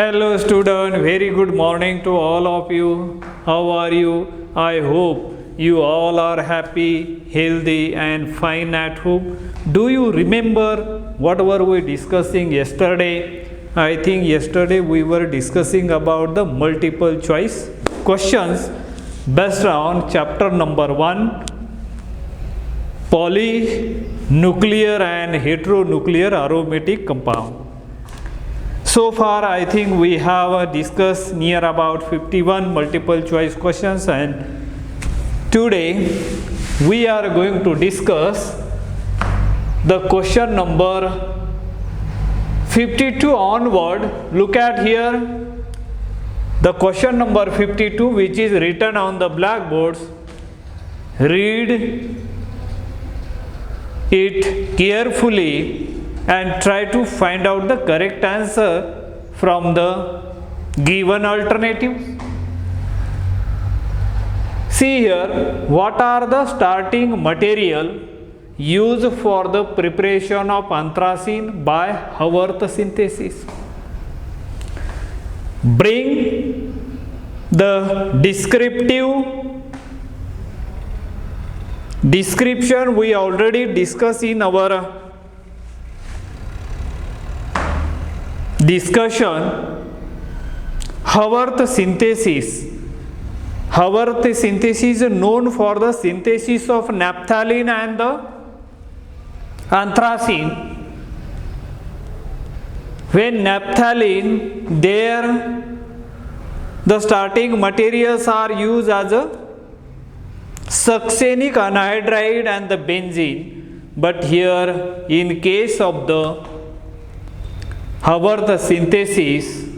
Hello student, very good morning to all of you. How are you? I hope you all are happy, healthy and fine at home. Do you remember what were we discussing yesterday? I think yesterday we were discussing about the multiple choice questions based on chapter number 1, polynuclear and heteronuclear aromatic compound. So far I think we have discussed near about 51 multiple choice questions, and today we are going to discuss the question number 52 onward. Look at here the question number 52, which is written on the blackboards. Read it carefully and try to find out the correct answer from the given alternatives. See here, what are the starting material used for the preparation of anthracene by Haworth synthesis? Bring the description we already discussed in our discussion. Haworth synthesis. Haworth synthesis is known for the synthesis of naphthalene and the anthracene. When naphthalene, there the starting materials are used as a succinic anhydride and the benzene, but here in case of the Haworth synthesis,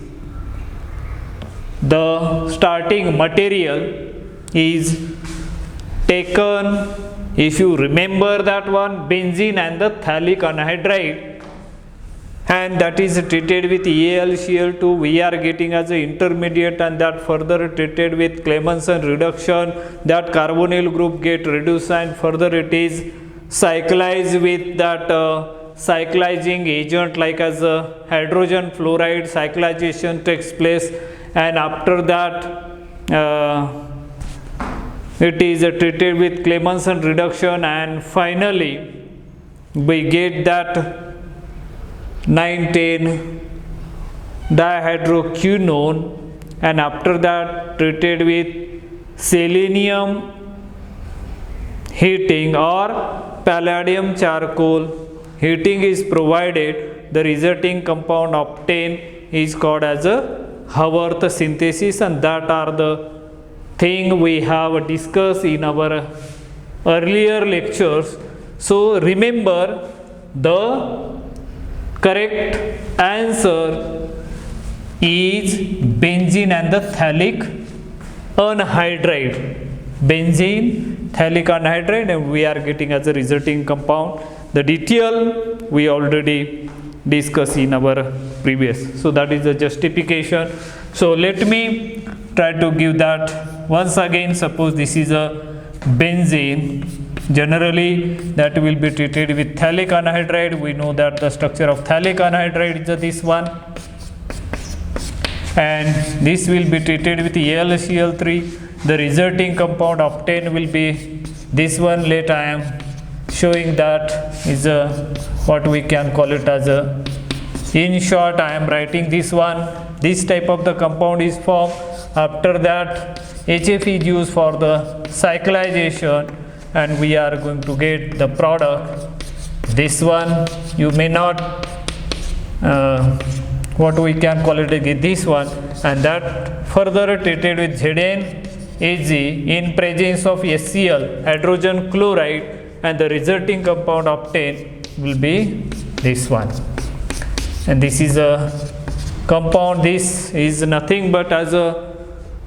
the starting material is taken, if you remember that one, benzene and the phthalic anhydride, and that is treated with AlCl2. We are getting as an intermediate, and that further treated with Clemmensen reduction, that carbonyl group get reduced and further it is cyclized with that cyclizing agent like as a hydrogen fluoride. Cyclization takes place, and after that it is treated with Clemmensen reduction, and finally we get that 9,10 dihydroquinone, and after that treated with selenium heating or palladium charcoal heating is provided. The resulting compound obtained is called as a Haworth synthesis, and that are the thing we have discussed in our earlier lectures. So remember, the correct answer is benzene and the phthalic anhydride. Benzene, phthalic anhydride, and we are getting as a resulting compound. The detail we already discussed in our previous. So that is the justification. So let me try to give that once again. Suppose this is a benzene. Generally that will be treated with phthalic anhydride. We know that the structure of phthalic anhydride is this one, and this will be treated with AlCl3. The resulting compound obtained will be this one. Let I am showing that is a what we can call it as a, in short I am writing this one. This type of the compound is formed. After that HF is used for the cyclization, and we are going to get the product. This one you may not what we can call it again, this one, and that further treated with ZnAg in presence of HCl, hydrogen chloride, and the resulting compound obtained will be this one. And this is a compound. This is nothing but as a,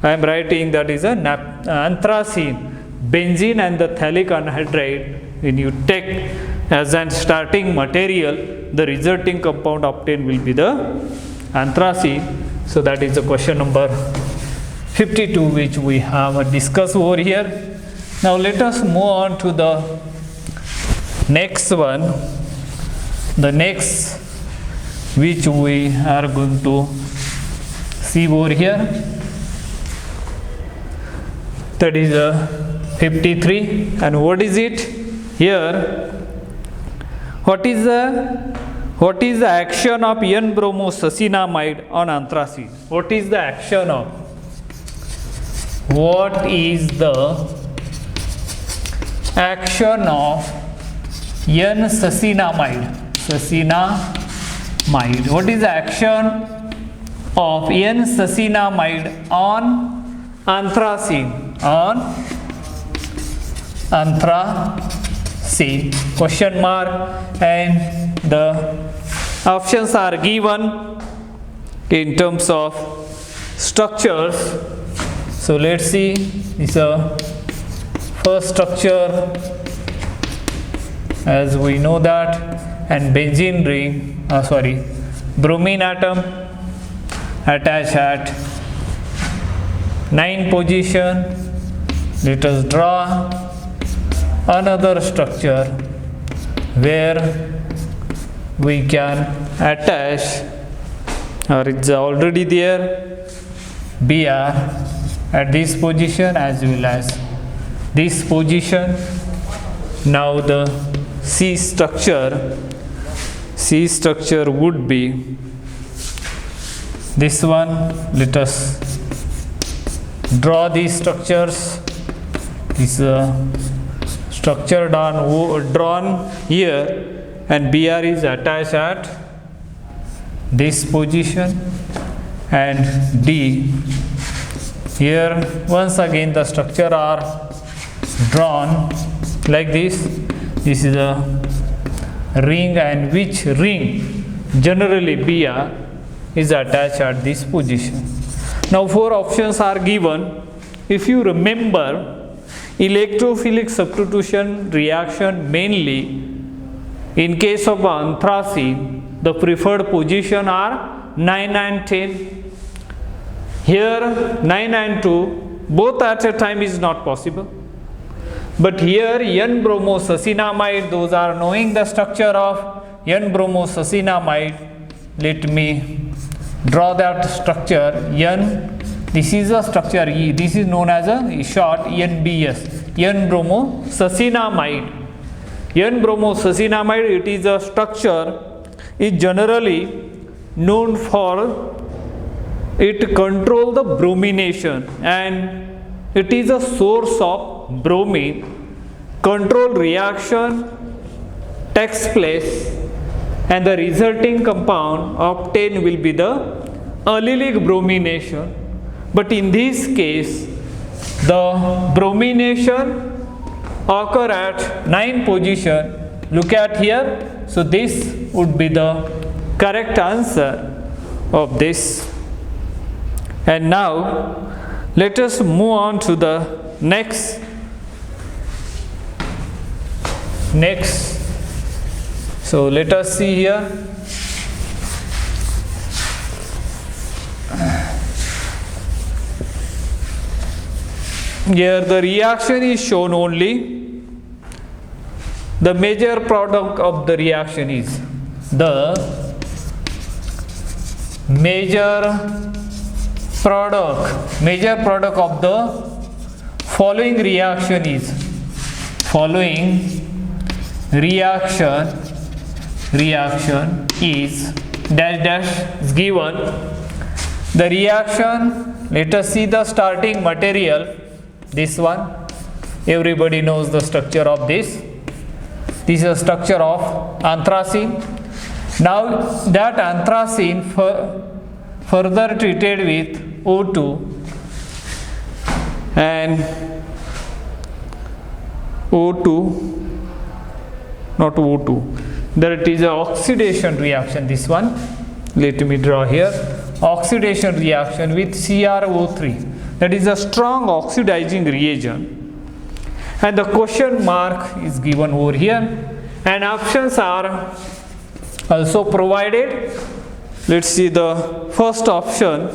I am writing that is a anthracene, benzene and the phthalic anhydride. When you take as an starting material, the resulting compound obtained will be the anthracene. So that is the question number 52 which we have discussed over here. Now let us move on to the next one. The next which we are going to See over here, that is 53. And what is it here? What is the action of N-bromosuccinamide on anthracene? What is the action of? What is the action of N-succinamide? Succinamide. What is the action of N-succinamide on anthracene? On anthracene? Question mark. And the options are given in terms of structures. So let's see. This is a first structure, as we know that, and benzene ring, bromine atom attached at 9 position. Let us draw another structure where we can attach, or it's already there, Br at this position as well as this position. Now the C structure would be this one. Let us draw these structures. This structure drawn here, and Br is attached at this position, and D here. Once again the structure are drawn like this. This is a ring, and which ring generally Br is attached at this position. Now 4 options are given. If you remember, electrophilic substitution reaction mainly in case of anthracene, the preferred position are 9 and 10. Here 9 and 2 both at a time is not possible. But here N-bromosuccinamide, those are knowing the structure of N-bromosuccinamide. Let me draw that structure. This is a structure E. This is known as a short NBS, N-bromosuccinamide. N-bromosuccinamide, it is a structure is generally known for it control the bromination, and it is a source of bromine. Control reaction takes place, and the resulting compound obtained will be the allylic bromination. But in this case, the bromination occur at 9 position. Look at here. So this would be the correct answer of this. And now let us move on to the next. So let us see here. Here the reaction is shown only. The major product of the reaction is the major product of the following reaction is dash is given. The reaction, let us see the starting material. This one, everybody knows the structure of this. This is a structure of anthracene. Now that anthracene further treated with O2 and there it is a oxidation reaction. This one, let me draw here, oxidation reaction with CrO3, that is a strong oxidizing reagent, and the question mark is given over here, and options are also provided. Let's see, the first option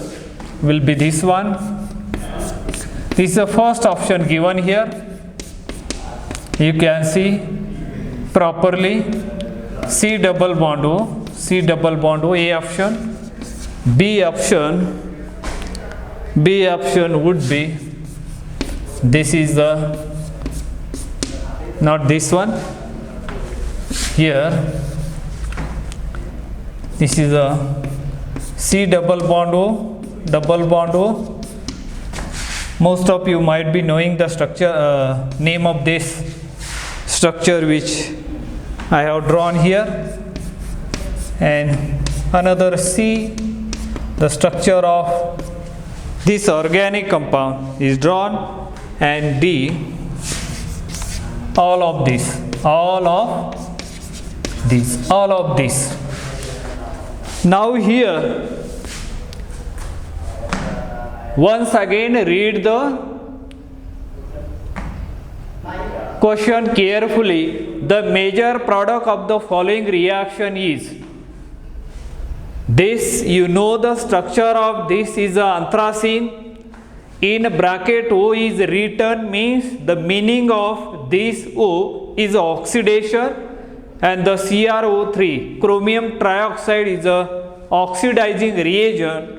will be this one. This is the first option given here. You can see properly C double bond O, A option. B option B option would be, this is the, not this one, here, this is a C double bond O, double bond O. Most of you might be knowing the structure, name of this structure which I have drawn here, and another C, the structure of this organic compound is drawn, and D, all of this, all of this, all of this. Now here, once again read the question carefully. The major product of the following reaction is, this, you know the structure of this is a anthracene. In bracket O is written, means the meaning of this O is oxidation, and the CrO3, chromium trioxide, is a oxidizing reagent.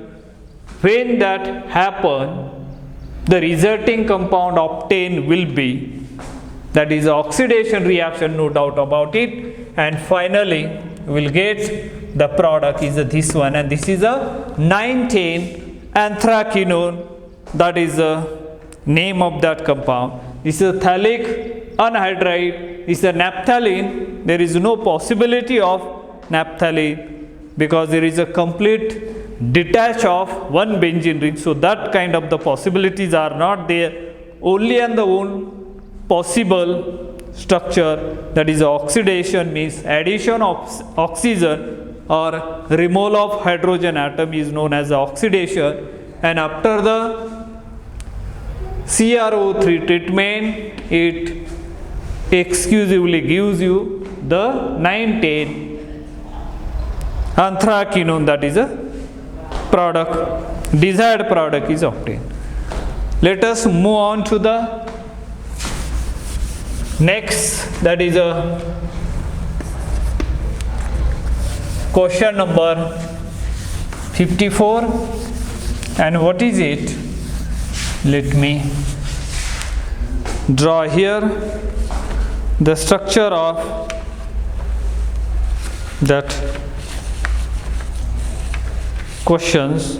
When that happen, the resulting compound obtained will be, that is oxidation reaction, no doubt about it. And finally we will get the product is this one, and this is a 9,10 anthraquinone, that is the name of that compound. This is a phthalic anhydride, this is a naphthalene. There is no possibility of naphthalene because there is a complete detach of one benzene ring, so that kind of the possibilities are not there. Only and the one possible structure, that is oxidation, means addition of oxygen or removal of hydrogen atom, is known as oxidation. And after the CrO3 treatment, it exclusively gives you the 9,10 anthraquinone, that is a product, desired product is obtained. Let us move on to the next, that is a question number 54. And what is it? Let me draw here the structure of that questions.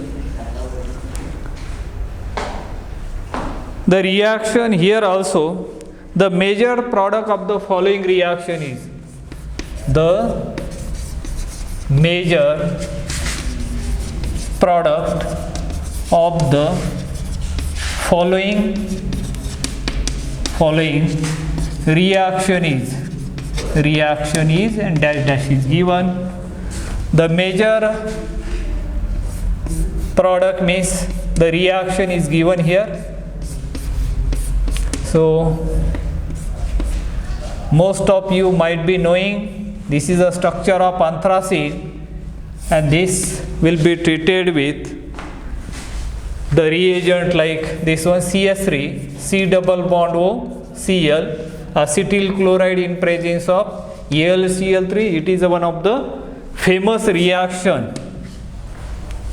The reaction here also, the major product of the following reaction is, the major product of the following reaction is, and dash is given. The major product means the reaction is given here. So most of you might be knowing, this is a structure of anthracene, and this will be treated with the reagent like this one, CS3, C double bond O, Cl, acetyl chloride in presence of AlCl3. It is one of the famous reaction.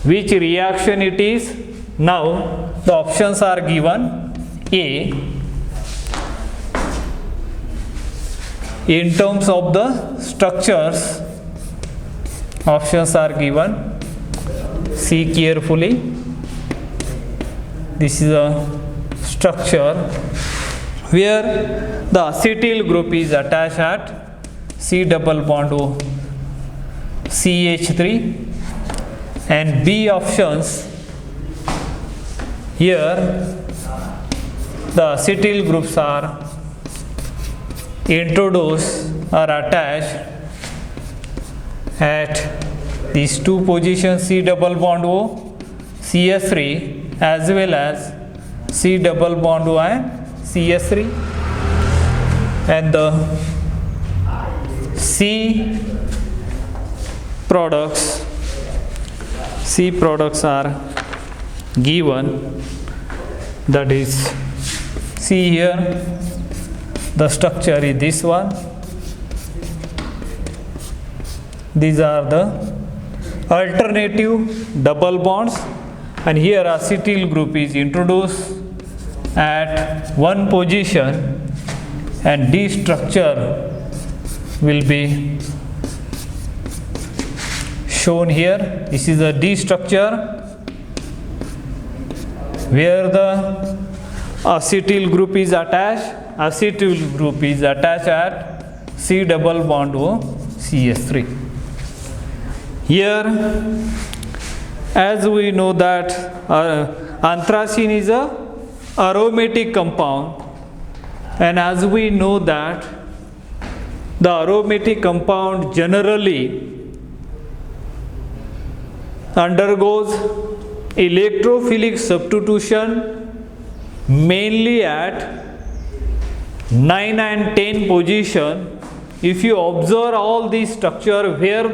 Which reaction it is? Now the options are given. A, in terms of the structures, options are given. See carefully. This is a structure where the acetyl group is attached at C double bond O CH3, and B options, here the acetyl groups are introduced or attached at these two positions, C double bond O CS3 as well as C double bond O and CS3, and the C products are given, that is, see here the structure is this one. These are the alternative double bonds, and here acetyl group is introduced at one position, and D structure will be shown here. This is a D structure where the acetyl group is attached. Acetyl group is attached at C double bond O CS3. Here, as we know that anthracene is a aromatic compound, and as we know that the aromatic compound generally undergoes electrophilic substitution mainly at 9 and 10 position. If you observe all these structure where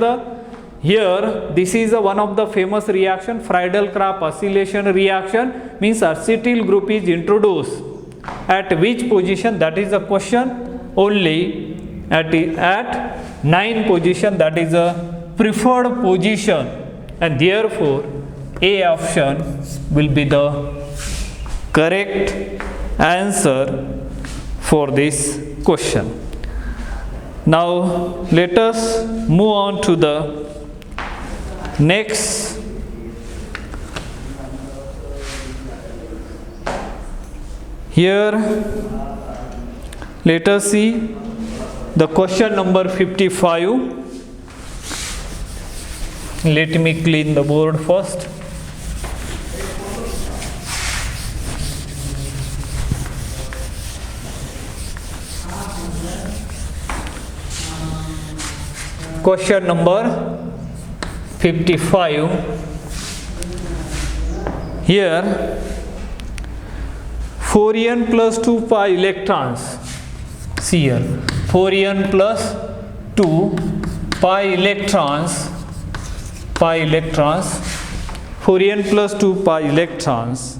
here this is one of the famous reaction, Friedel-Crafts acylation reaction, means acetyl group is introduced at which position, that is the question. Only at 9 position, that is a preferred position, and therefore A option will be the correct answer for this question. Now let us move on to the next here. Let us see the question number 55. Let me clean the board first. Question number 55. Here 4n plus 2 pi electrons. See here, 4n plus 2 pi electrons. 4n plus 2 pi electrons.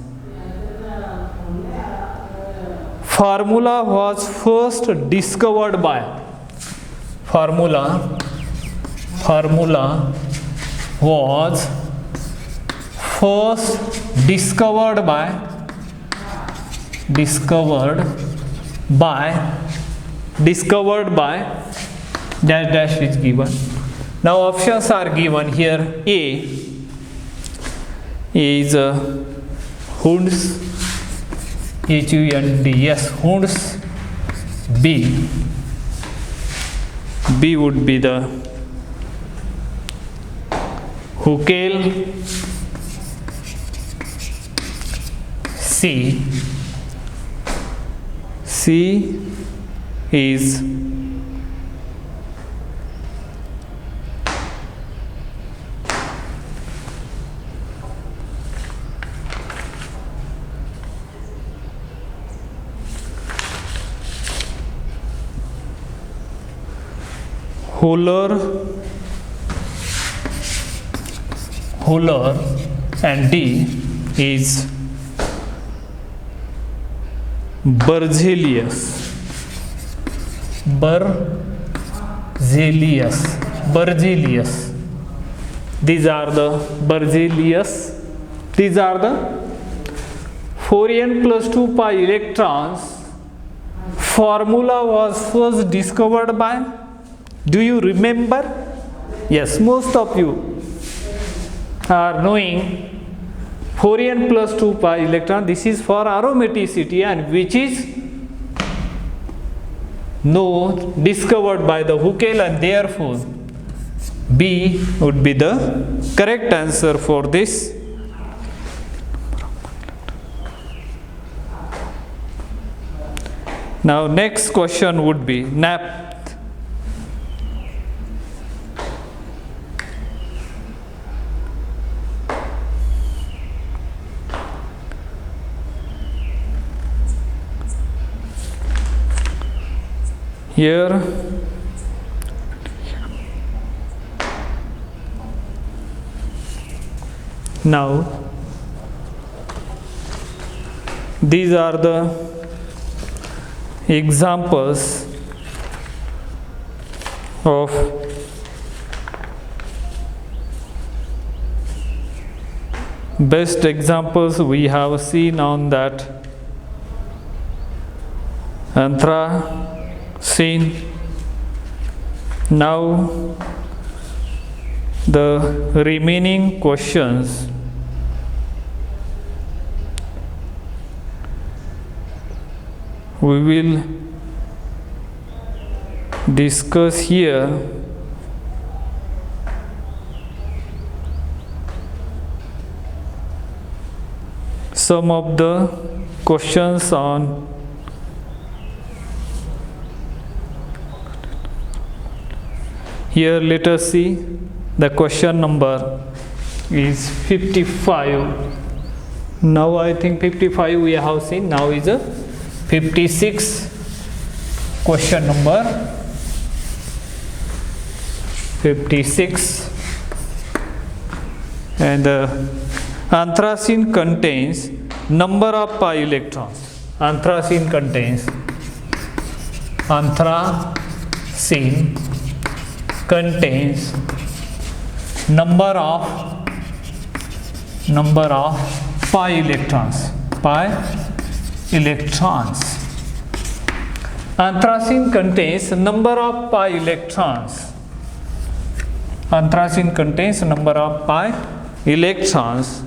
Formula was first discovered by. Formula was first discovered by dash dash is given. Now options are given here. A is Hund's, HUND, yes, Hund's. B would be the Huckel. C is Hohler, and D is Berzelius. These are the Berzelius. These are the 4n plus 2 pi electrons. Formula was first discovered by, do you remember? Yes, most of you are knowing 4n plus 2 pi electron. This is for aromaticity, and which is discovered by the Huckel, and therefore B would be the correct answer for this. Now next question would be naphtha. Here now these are the examples of Best examples we have seen on that anthracene. Now the remaining questions we will discuss here. Some of the questions on here. Let us see. The question number is 55. Now I think 55 we have seen. Now is a 56. Question number 56. And the anthracene contains number of pi electrons. Anthracene contains number of pi electrons. Anthracene contains number of pi electrons. Anthracene contains number of pi electrons.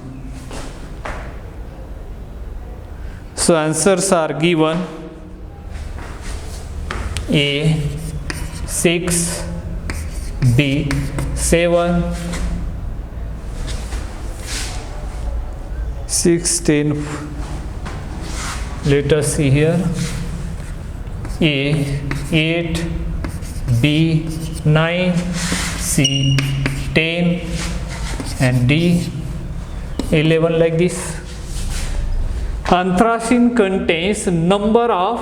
So answers are given. A 6, B 7, 16. Let us see here. A 8, B 9, C 10, and D 11, like this. Anthracene contains number of,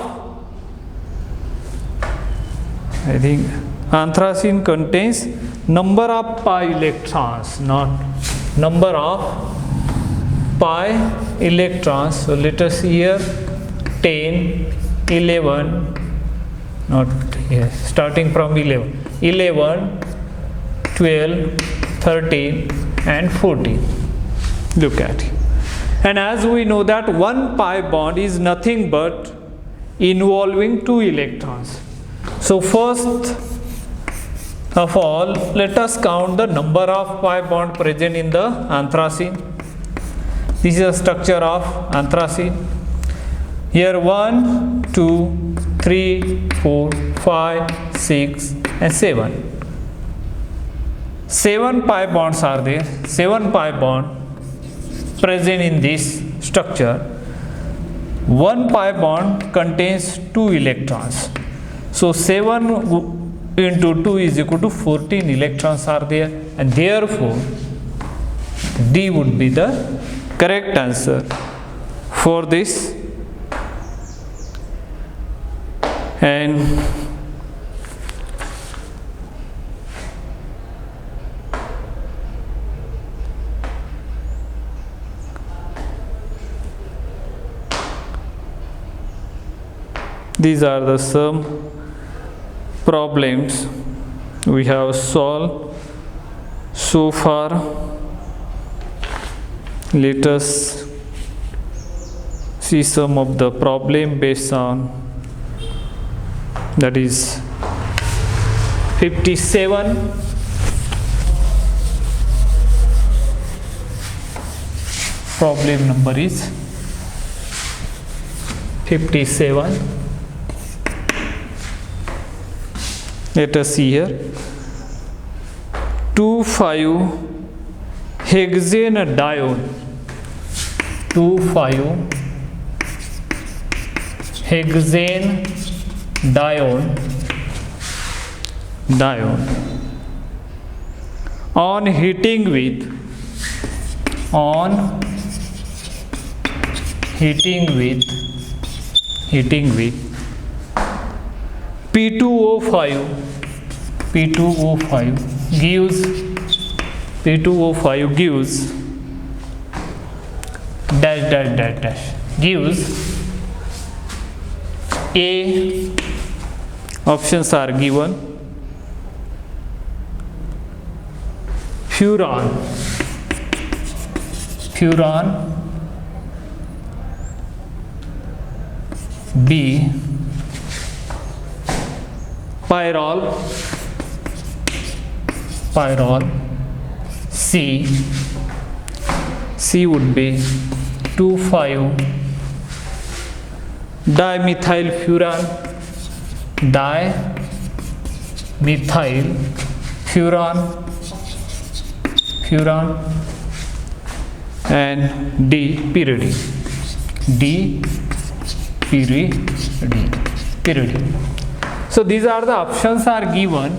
I think anthracene contains number of pi electrons, not number of pi electrons. So let us see here. 10, 11, not here, starting from 11, 12, 13 and 14. Look at it. And as we know that one pi bond is nothing but involving 2 electrons. So first of all, let us count the number of pi bond present in the anthracene. This is the structure of anthracene. Here 1, 2, 3, 4, 5, 6 and 7. 7 pi bonds are there. 7 pi bond present in this structure. One pi bond contains 2 electrons. So 7 into 2 is equal to 14 electrons are there, and therefore D would be the correct answer for this. And these are the some problems we have solved so far. Let us see some of the problem based on, that is 57. Problem number is 57. Let us see here. 2,5-hexane dione. 2,5-hexane dione on heating with P2O5 gives gives A. Options are given: furan, furan, B pyrrole, C would be 2,5 dimethyl furan, and D pyridine. So these are the options are given.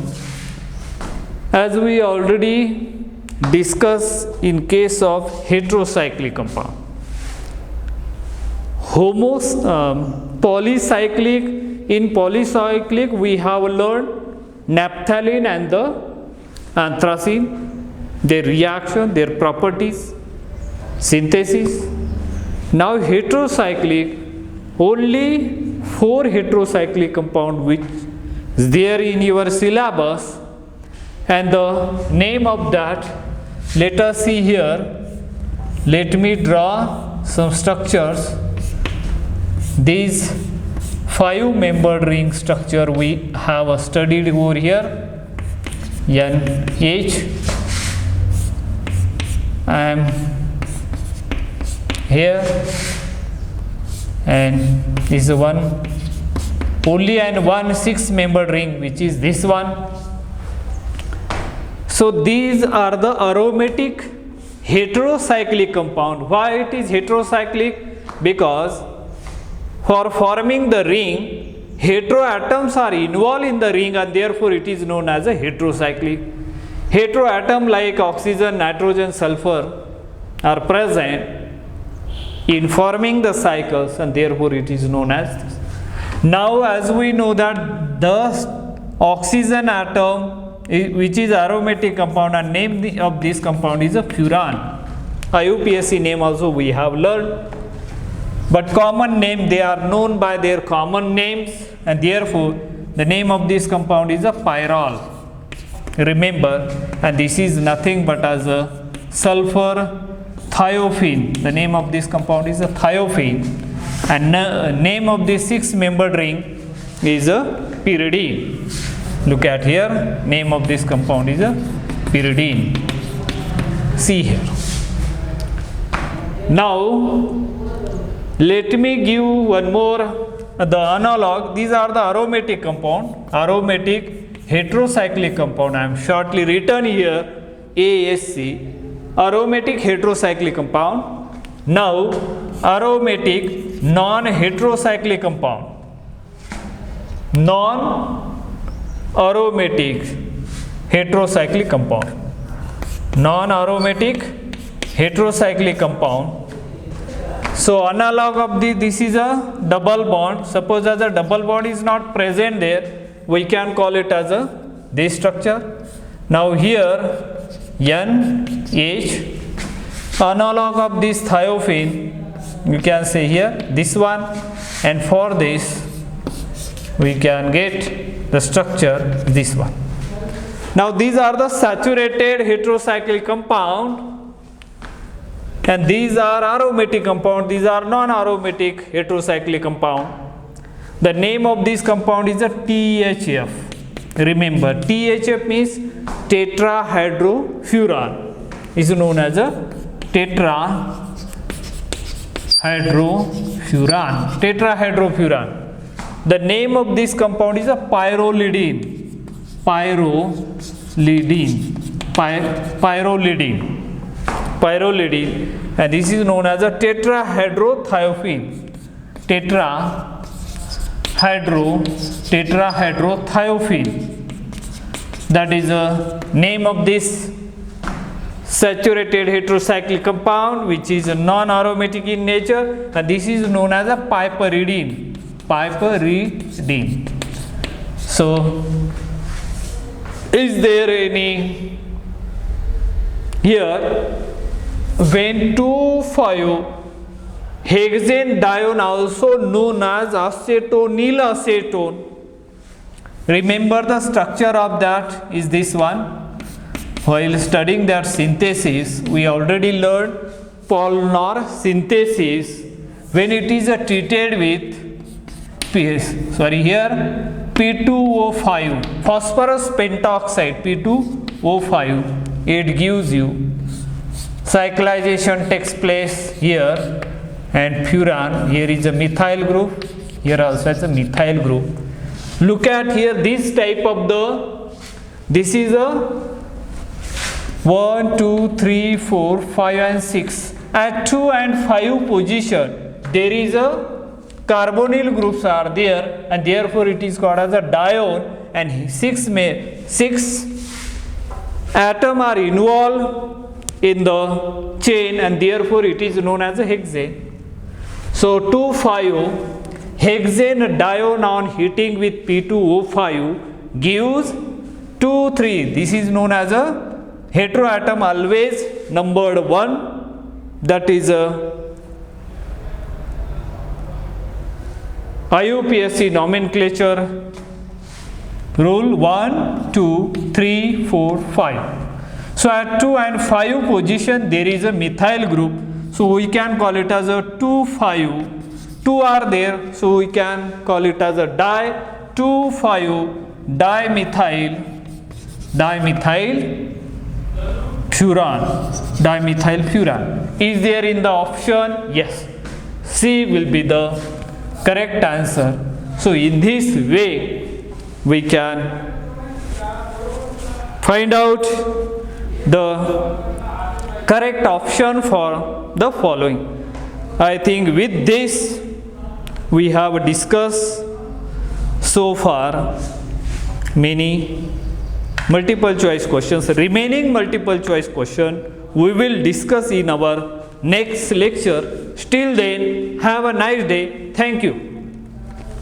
As we already discussed in case of heterocyclic compound, polycyclic we have learned naphthalene and the anthracene, their reaction, their properties, synthesis. Now heterocyclic, only 4 heterocyclic compound which is there in your syllabus, and the name of that, let us see here. Let me draw some structures. These 5-membered ring structure we have studied over here. NH, I am here, and this is one only and one 6-membered ring, which is this one. So these are the aromatic heterocyclic compound. Why it is heterocyclic? Because for forming the ring, heteroatoms are involved in the ring, and therefore it is known as a heterocyclic. Heteroatom like oxygen, nitrogen, sulfur are present in forming the cycles, and therefore it is known as this. Now as we know that the oxygen atom, which is aromatic compound, and name of this compound is a furan. IUPAC name also we have learned, but common name, they are known by their common names, and therefore the name of this compound is a pyrrole. Remember, and this is nothing but as a sulfur thiophene. The name of this compound is a thiophene, and name of this 6-membered ring is a pyridine. Look at here, name of this compound is a pyridine. See here. Now let me give one more the analog. These are the aromatic compound, aromatic heterocyclic compound. I am shortly written here ASC, aromatic heterocyclic compound. Now aromatic non-heterocyclic compound, non-aromatic heterocyclic compound, non-aromatic heterocyclic compound. So analog of this is a double bond. Suppose as a double bond is not present there, we can call it as a this structure. Now here NH, analog of this thiophene, you can say here this one, and for this we can get the structure this one. Now these are the saturated heterocyclic compound, and these are aromatic compound, these are non-aromatic heterocyclic compound. The name of this compound is a THF. Remember, THF means tetrahydrofuran, is known as a tetrahydrofuran. The name of this compound is a pyrrolidine, and this is known as a tetrahydrothiophene, tetrahydrothiophene. That is the name of this saturated heterocyclic compound, which is non-aromatic in nature, and this is known as a piperidine. So is there any here when 2,5-hexanedione, also known as acetonyl acetone, remember the structure of that is this one. While studying that synthesis, we already learned polymer synthesis when it is treated with P2O5, phosphorus pentoxide, P2O5, it gives you cyclization takes place here, and furan, here is a methyl group, here also is a methyl group. Look at here, this type of this is a 1, 2, 3, 4, 5 and 6. At 2 and 5 position, there is a carbonyl groups are there, and therefore it is called as a dione, and 6 atoms are involved in the chain, and therefore it is known as a hexane. So 2,5 hexane dione on heating with P2O5 gives 2,3. This is known as a heteroatom, always numbered 1, that is a IUPAC nomenclature rule 1, 2, 3, 4, 5. So at 2 and 5 position there is a methyl group, so we can call it as a 2,5. 2 are there, so we can call it as a 2,5 dimethyl furan. Is there in the option? Yes. C will be the correct answer. So in this way we can find out the correct option for the following. I think with this we have discussed so far many multiple choice questions. Remaining multiple choice question we will discuss in our next lecture. Till then, have a nice day. Thank you.